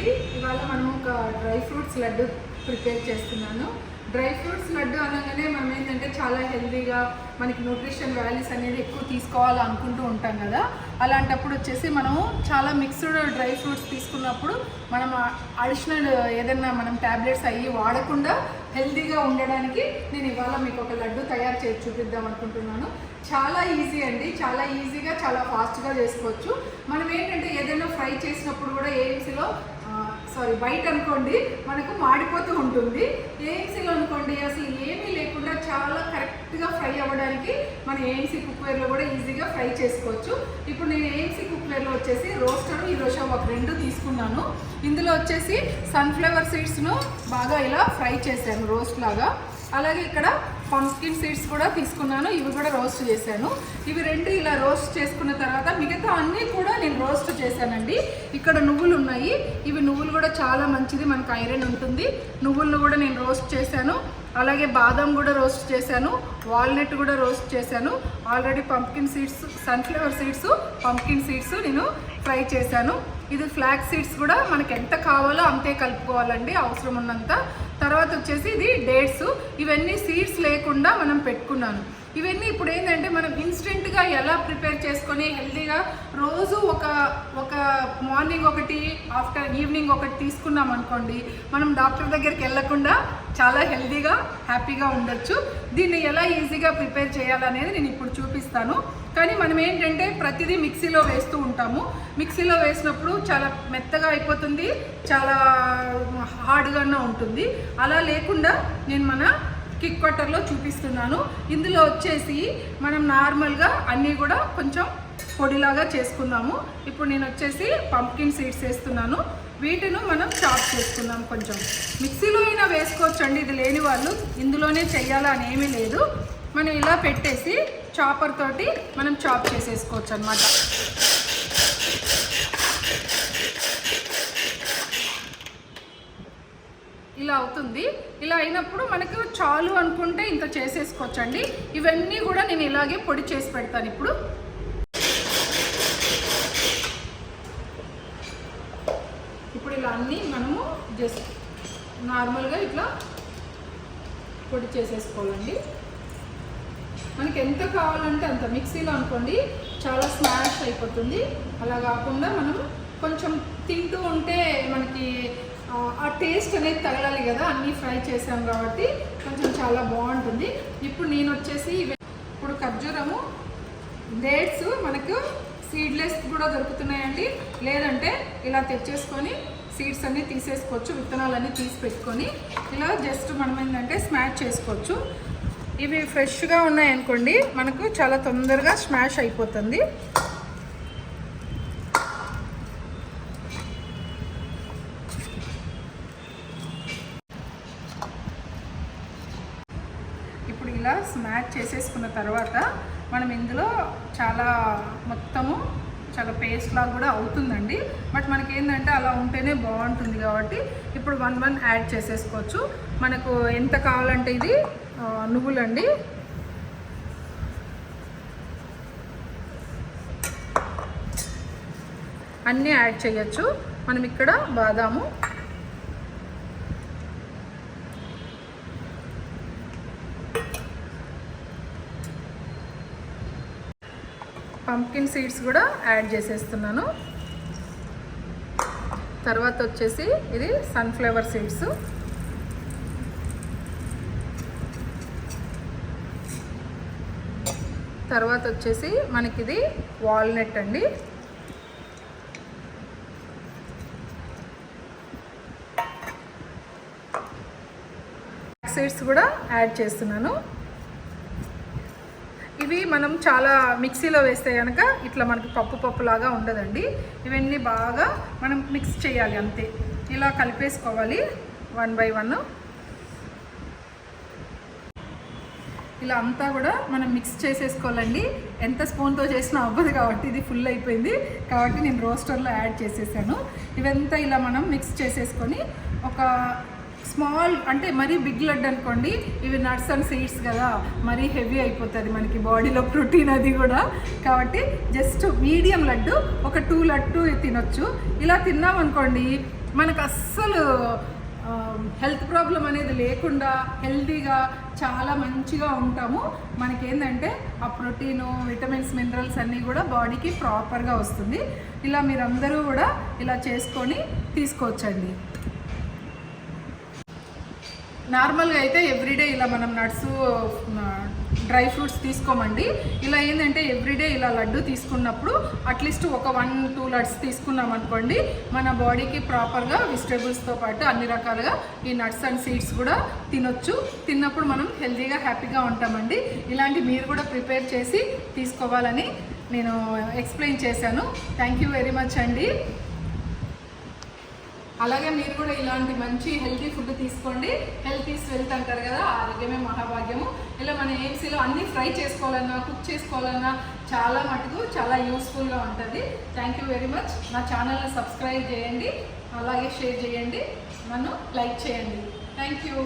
అండి. ఇవాళ మనం ఒక డ్రై ఫ్రూట్స్ లడ్డు ప్రిపేర్ చేస్తున్నాను. డ్రై ఫ్రూట్స్ లడ్డు అనగానే మనం ఏంటంటే చాలా హెల్తీగా మనకి న్యూట్రిషన్ వాల్యూస్ అనేది ఎక్కువ తీసుకోవాలనుకుంటూ ఉంటాం కదా. అలాంటప్పుడు వచ్చేసి మనము చాలా మిక్స్డ్ డ్రై ఫ్రూట్స్ తీసుకున్నప్పుడు మనం అడిషనల్ ఏదైనా మనం ట్యాబ్లెట్స్ అయ్యి వాడకుండా హెల్తీగా ఉండడానికి నేను ఇవాళ మీకు ఒక లడ్డు తయారు చేసి చూపిద్దాం అనుకుంటున్నాను. చాలా ఈజీ అండి, చాలా ఈజీగా చాలా ఫాస్ట్గా చేసుకోవచ్చు. మనం ఏంటంటే ఏదైనా ఫ్రై చేసినప్పుడు కూడా ఏఎంసీలో బయట అనుకోండి మనకు మాడిపోతూ ఉంటుంది. ఏఎంసీలో అనుకోండి అసలు ఏమీ లేకుండా చాలా కరెక్ట్గా ఫ్రై అవ్వడానికి మన ఏఎంసీ కుక్వేర్లో కూడా ఈజీగా ఫ్రై చేసుకోవచ్చు. ఇప్పుడు నేను ఏఎంసీ కుక్వేర్లో వచ్చేసి రోస్టర్ ఈరోజు ఒక 2 తీసుకున్నాను. ఇందులో వచ్చేసి సన్ఫ్లవర్ సీడ్స్ను బాగా ఇలా ఫ్రై చేశాను రోస్ట్ లాగా. అలాగే ఇక్కడ పంప్కిన్ సీడ్స్ కూడా తీసుకున్నాను, ఇవి కూడా రోస్ట్ చేశాను. ఇవి 2 ఇలా రోస్ట్ చేసుకున్న తర్వాత మిగతా అన్నీ కూడా నేను రోస్ట్ చేశానండి. ఇక్కడ నువ్వులు ఉన్నాయి, ఇవి నువ్వులు కూడా చాలా మంచిది, మనకు ఐరన్ ఉంటుంది. నువ్వులను కూడా నేను రోస్ట్ చేశాను. అలాగే బాదం కూడా రోస్ట్ చేశాను, వాల్నట్ కూడా రోస్ట్ చేశాను. Already pumpkin seeds, sunflower seeds, pumpkin seeds నేను ఫ్రై చేశాను. ఇది ఫ్లాక్ సీడ్స్ కూడా మనకి ఎంత కావాలో అంతే కలుపుకోవాలండి, అవసరం ఉన్నంత. తర్వాత వచ్చేసి ఇది డేట్స్, ఇవన్నీ సీడ్స్ లేకుండా మనం పెట్టుకున్నాను. ఇవన్నీ ఇప్పుడు ఏంటంటే మనం ఇన్స్టెంట్గా ఎలా ప్రిపేర్ చేసుకొని హెల్తీగా రోజు ఒక మార్నింగ్ ఒకటి, ఆఫ్టర్ ఈవినింగ్ ఒకటి తీసుకున్నాం అనుకోండి, మనం డాక్టర్ దగ్గరికి వెళ్ళకుండా చాలా హెల్తీగా హ్యాపీగా ఉండొచ్చు. దీన్ని ఎలా ఈజీగా ప్రిపేర్ చేయాలనేది నేను ఇప్పుడు చూపిస్తాను. కానీ మనం ఏంటంటే ప్రతిదీ మిక్సీలో వేస్తూ ఉంటాము. మిక్సీలో వేసినప్పుడు చాలా మెత్తగా అయిపోతుంది, చాలా హార్డ్గానే ఉంటుంది. అలా లేకుండా నేను మన కిక్ కట్టర్లో చూపిస్తున్నాను. ఇందులో వచ్చేసి మనం నార్మల్గా అన్నీ కూడా కొంచెం పొడిలాగా చేసుకుందాము. ఇప్పుడు నేను వచ్చేసి పంప్కిన్ సీడ్స్ వేస్తున్నాను. వీటిని మనం చాప్ చేసుకుందాం. కొంచెం మిక్సీలో అయినా వేసుకోవచ్చండి, ఇది లేని వాళ్ళు ఇందులోనే చెయ్యాలని ఏమీ లేదు. మనం ఇలా పెట్టేసి చాపర్ తోటి మనం చాప్ చేసేసుకోవచ్చు అన్నమాట. ఇలా అవుతుంది. ఇలా అయినప్పుడు మనకు చాలు అనుకుంటే ఇంత చేసేసుకోవచ్చండి. ఇవన్నీ కూడా నేను ఇలాగే పొడి చేసి పెడతాను. ఇప్పుడు ఇలా అన్నీ మనము జస్ట్ నార్మల్గా ఇట్లా పొడి చేసేసుకోవాలండి. మనకి ఎంత కావాలంటే అంత. మిక్సీలో అనుకోండి చాలా స్మాష్ అయిపోతుంది. అలా కాకుండా మనం కొంచెం తింటూ ఉంటే మనకి ఆ టేస్ట్ అనేది తగలాలి కదా, అన్నీ ఫ్రై చేసాం కాబట్టి కొంచెం చాలా బాగుంటుంది. ఇప్పుడు నేను వచ్చేసి ఇప్పుడు ఖర్జూరము, డేట్స్ మనకు సీడ్లెస్ కూడా దొరుకుతున్నాయండి. లేదంటే ఇలా తెచ్చేసుకొని సీడ్స్ అన్నీ తీసేసుకోవచ్చు, విత్తనాలన్నీ తీసి పెట్టుకొని ఇలా జస్ట్ మనం ఏంటంటే స్మాష్ చేసుకోవచ్చు. ఇవి ఫ్రెష్గా ఉన్నాయనుకోండి మనకు చాలా తొందరగా స్మాష్ అయిపోతుంది. ఇప్పుడు ఇలా స్మాష్ చేసేసుకున్న తర్వాత మనం ఇందులో మొత్తము చాలా పేస్ట్ లాగా కూడా అవుతుందండి. బట్ మనకి ఏంటంటే అలా ఉంటేనే బాగుంటుంది కాబట్టి ఇప్పుడు 1 యాడ్ చేసేసుకోవచ్చు. మనకు ఎంత కావాలంటే ఇది నువ్వులండి. అన్నీ యాడ్ చేయొచ్చు. మనం ఇక్కడ బాదాము, పంప్కిన్ సీడ్స్ కూడా యాడ్ చేసేస్తున్నాను. తర్వాత వచ్చేసి ఇది సన్ఫ్లవర్ సీడ్స్, తర్వాత వచ్చేసి మనకిది వాల్నట్ అండి. సీడ్స్ కూడా యాడ్ చేస్తున్నాను. ఇవి మనం చాలా మిక్సీలో వేస్తే కనుక ఇట్లా మనకి పప్పు లాగా ఉండదండి. ఇవన్నీ బాగా మనం మిక్స్ చేయాలి, అంతే. ఇలా కలిపేసుకోవాలి 1 by 1. ఇలా అంతా కూడా మనం మిక్స్ చేసేసుకోవాలండి. ఎంత స్పూన్తో చేసినా అవ్వదు కాబట్టి ఇది ఫుల్ అయిపోయింది కాబట్టి నేను రోస్టర్లో యాడ్ చేసేసాను. ఇవంతా ఇలా మనం మిక్స్ చేసేసుకొని ఒక స్మాల్, అంటే మరీ బిగ్ లడ్డు అనుకోండి, ఇవి నట్స్ అండ్ సీడ్స్ కదా, మరీ హెవీ అయిపోతుంది మనకి బాడీలో ప్రోటీన్ అది కూడా. కాబట్టి జస్ట్ మీడియం లడ్డు, ఒక 2 లడ్డు తినొచ్చు. ఇలా తిన్నామనుకోండి మనకు అస్సలు హెల్త్ ప్రాబ్లం అనేది లేకుండా హెల్తీగా చాలా మంచిగా ఉంటాము. మనకేంటంటే ఆ ప్రోటీను, విటమిన్స్, మినరల్స్ అన్నీ కూడా బాడీకి ప్రాపర్గా వస్తుంది. ఇలా మీరందరూ కూడా ఇలా చేసుకొని తీసుకోవచ్చండి. నార్మల్గా అయితే ఎవ్రీడే ఇలా మనం నట్స్, డ్రై ఫ్రూట్స్ తీసుకోమండి. ఇలా ఏంటంటే ఎవ్రీడే ఇలా లడ్డు తీసుకున్నప్పుడు అట్లీస్ట్ ఒక 1-2 లడ్స్ తీసుకున్నాం అనుకోండి, మన బాడీకి ప్రాపర్గా వెజిటేబుల్స్తో పాటు అన్ని రకాలుగా ఈ నట్స్ అండ్ సీడ్స్ కూడా తినొచ్చు. తిన్నప్పుడు మనం హెల్తీగా హ్యాపీగా ఉంటామండి. ఇలాంటి మీరు కూడా ప్రిపేర్ చేసి తీసుకోవాలని నేను ఎక్స్ప్లెయిన్ చేశాను. థ్యాంక్ యూ వెరీ మచ్ అండి. అలాగే మీరు కూడా ఇలాంటి మంచి హెల్తీ ఫుడ్ తీసుకోండి. హెల్త్ ఈస్ వెల్త్ అంటారు కదా, ఆరోగ్యమే మహాభాగ్యము. ఇలా మన ఏమ్సీలో అన్నీ ఫ్రై చేసుకోవాలన్నా, కుక్ చేసుకోవాలన్నా చాలా మటుకు చాలా యూస్ఫుల్గా ఉంటుంది. Thank you very much. నా ఛానల్ని సబ్స్క్రైబ్ చేయండి, అలాగే షేర్ చేయండి, నన్ను లైక్ చేయండి. Thank you.